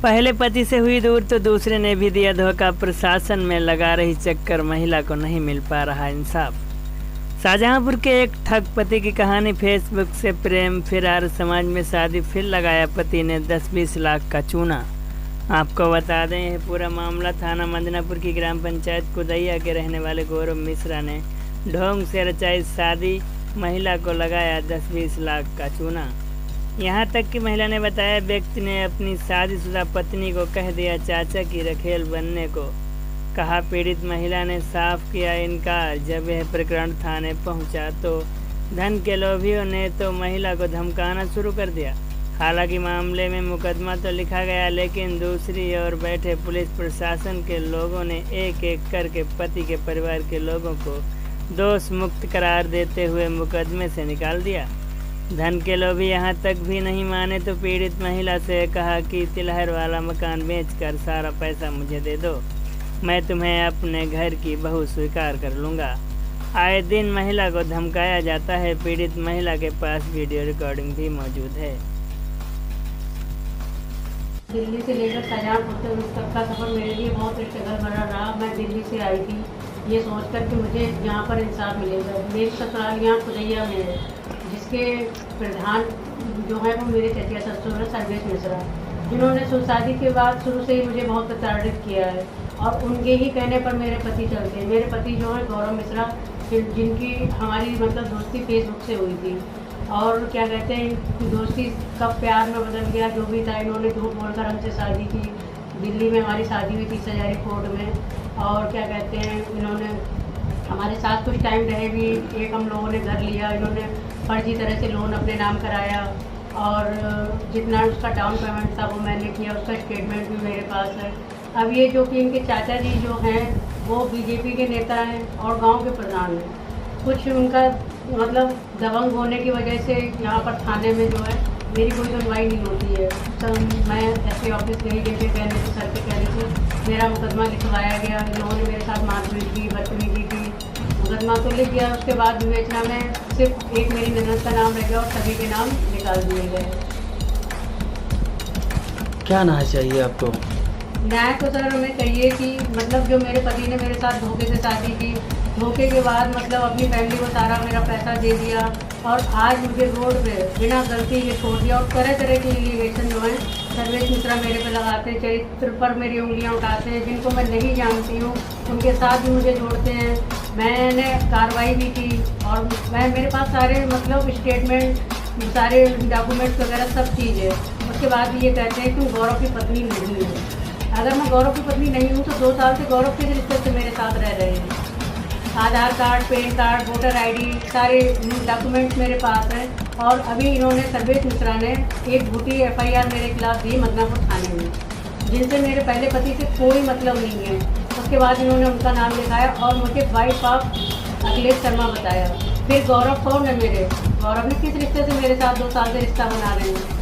पहले पति से हुई दूर तो दूसरे ने भी दिया धोखा। प्रशासन में लगा रही चक्कर, महिला को नहीं मिल पा रहा इंसाफ। शाहजहांपुर के एक ठग पति की कहानी। फेसबुक से प्रेम, फिर समाज में शादी, फिर लगाया पति ने 10-20 लाख का चूना। आपको बता दें, यह पूरा मामला थाना मंदनापुर की ग्राम पंचायत कुदैया के रहने वाले गौरव मिश्रा ने ढोंग से रचाई शादी, महिला को लगाया 10-20 लाख का चूना। यहाँ तक कि महिला ने बताया, व्यक्ति ने अपनी शादीशुदा पत्नी को कह दिया चाचा की रखेल बनने को। कहा पीड़ित महिला ने साफ किया इनकार। जब यह प्रकरण थाने पहुंचा तो धन के लोभियों ने तो महिला को धमकाना शुरू कर दिया। हालांकि मामले में मुकदमा तो लिखा गया, लेकिन दूसरी ओर बैठे पुलिस प्रशासन के लोगों ने एक एक करके पति के परिवार के लोगों को दोष मुक्त करार देते हुए मुकदमे से निकाल दिया। धन के लोभी यहाँ तक भी नहीं माने तो पीड़ित महिला से कहा कि तिलहर वाला मकान बेचकर सारा पैसा मुझे दे दो, मैं तुम्हें अपने घर की बहू स्वीकार कर लूँगा। आए दिन महिला को धमकाया जाता है। पीड़ित महिला के पास वीडियो रिकॉर्डिंग भी मौजूद है। दिल्ली से लेकर शाहजहांपुर तक का सफ़र मेरे लिए बहुत स्ट्रगल भरा रहा। मैं दिल्ली से आई थी ये सोचकर कि मुझे यहाँ पर इंसाफ मिलेगा। मेरी ससुराल यहाँ कुदैया में है, जिसके प्रधान जो है वो मेरे चचिया ससुर है सर्वेश मिश्रा, जिन्होंने शादी के बाद शुरू से ही मुझे बहुत प्रताड़ित किया है और उनके ही कहने पर मेरे पति चलते हैं। मेरे पति जो है गौरव मिश्रा, जिनकी हमारी मतलब दोस्ती फेसबुक से हुई थी और क्या कहते हैं दोस्ती कब प्यार में बदल गया जो भी था। इन्होंने झूठ बोलकर हमसे शादी की। दिल्ली में हमारी शादी हुई 30,000 कोर्ट में और क्या कहते हैं इन्होंने हमारे साथ कुछ टाइम रहे भी। एक हम लोगों ने घर लिया, इन्होंने फर्जी तरह से लोन अपने नाम कराया और जितना उसका डाउन पेमेंट था वो मैंने किया, उसका स्टेटमेंट भी मेरे पास है। अब ये जो कि इनके चाचा जी जो हैं वो बीजेपी के नेता हैं और गांव के प्रधान हैं। कुछ उनका मतलब दबंग होने की वजह से यहाँ पर थाने में जो है मेरी कोई सुनवाई नहीं होती है। तो मैं एसपी ऑफिस गई, जैसे कहने से सर के कहने से मेरा मुकदमा लिखवाया गया। इन्होंने मेरे साथ मारपीट की, बदतमीजी की। मुकदमा तो लिख गया, उसके बाद विवेचना में सिर्फ एक मेरी ननद का नाम रह गया और सभी के नाम निकाल दिए गए। क्या न्याय चाहिए आपको? न्याय तो सर हमें चाहिए कि मतलब जो मेरे पति ने मेरे साथ धोखे से शादी की, धोखे के बाद मतलब अपनी फैमिली को सारा मेरा पैसा दे दिया और आज मुझे रोड पे बिना गलती ये छोड़ दिया और तरह तरह के एलिगेशन जो है सर्वेश मिश्रा मेरे पे लगाते हैं, चरित्र पर मेरी उंगलियां उठाते हैं। जिनको मैं नहीं जानती हूँ उनके साथ भी मुझे जोड़ते हैं। मैंने कार्रवाई भी की और मेरे पास सारे मतलब स्टेटमेंट, सारे डॉक्यूमेंट्स वगैरह सब चीज़ है। उसके बाद भी ये कहते हैं तुम गौरव की पत्नी नहीं हो। अगर मैं गौरव की पत्नी नहीं हूँ तो 2 साल से गौरव किस रिश्ते से मेरे साथ रह रहे हैं। Aadhaar card, PAN card, voter ID सारे डॉक्यूमेंट्स मेरे पास हैं और अभी इन्होंने सर्वेश मिश्रा ने एक झूठी FIR मेरे खिलाफ दी मदनापुर थाने में, जिनसे मेरे पहले पति से कोई मतलब नहीं है। उसके बाद इन्होंने उनका नाम लिखाया और मुझे वाइफ ऑफ अखिलेश शर्मा बताया। फिर गौरव कौन है मेरे? गौरव ने किस रिश्ते से मेरे साथ 2 साल से रिश्ता बना रहे हैं।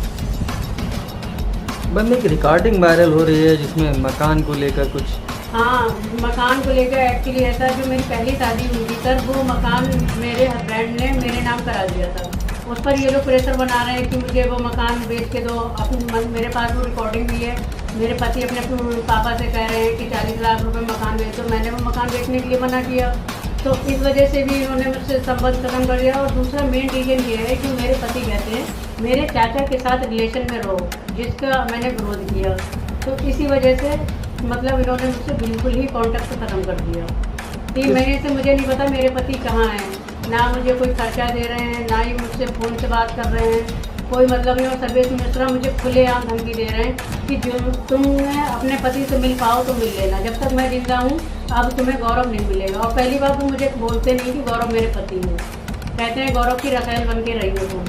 बंदे की रिकॉर्डिंग वायरल हो रही है जिसमें मकान को लेकर कुछ। हाँ, मकान को लेकर एक्चुअली ऐसा, जो मेरी पहली शादी हुई थी सर, वो मकान मेरे हस्बैंड ने मेरे नाम करा दिया था। उस पर ये लोग प्रेशर बना रहे हैं कि मुझे वो मकान बेच के दो। मेरे पास वो रिकॉर्डिंग भी है। मेरे पति अपने पापा से कह रहे हैं कि 40 लाख रुपए मकान बेच दो। मैंने वो मकान बेचने के लिए मना किया, तो इस वजह से भी इन्होंने मुझसे संबंध खत्म कर दिया। और दूसरा मेन रीज़न ये है कि मेरे पति कहते हैं मेरे चाचा के साथ रिलेशन में रहो, जिसका मैंने विरोध किया। तो इसी वजह से मतलब इन्होंने मुझसे बिल्कुल ही कॉन्टेक्ट खत्म कर दिया। 3 महीने से मुझे नहीं पता मेरे पति कहाँ हैं, ना मुझे कोई खर्चा दे रहे हैं, ना ही मुझसे फ़ोन से बात कर रहे हैं, कोई मतलब नहीं। और सर्वेश मिश्रा मुझे खुलेआम धमकी दे रहे हैं कि जो तुम अपने पति से मिल पाओ तो मिल लेना, जब तक मैं जिंदा हूँ अब तुम्हें गौरव नहीं मिलेगा। और पहली बात तो मुझे बोलते नहीं कि गौरव मेरे पति हैं, कहते हैं गौरव की रखेल बन के रही हो तुम।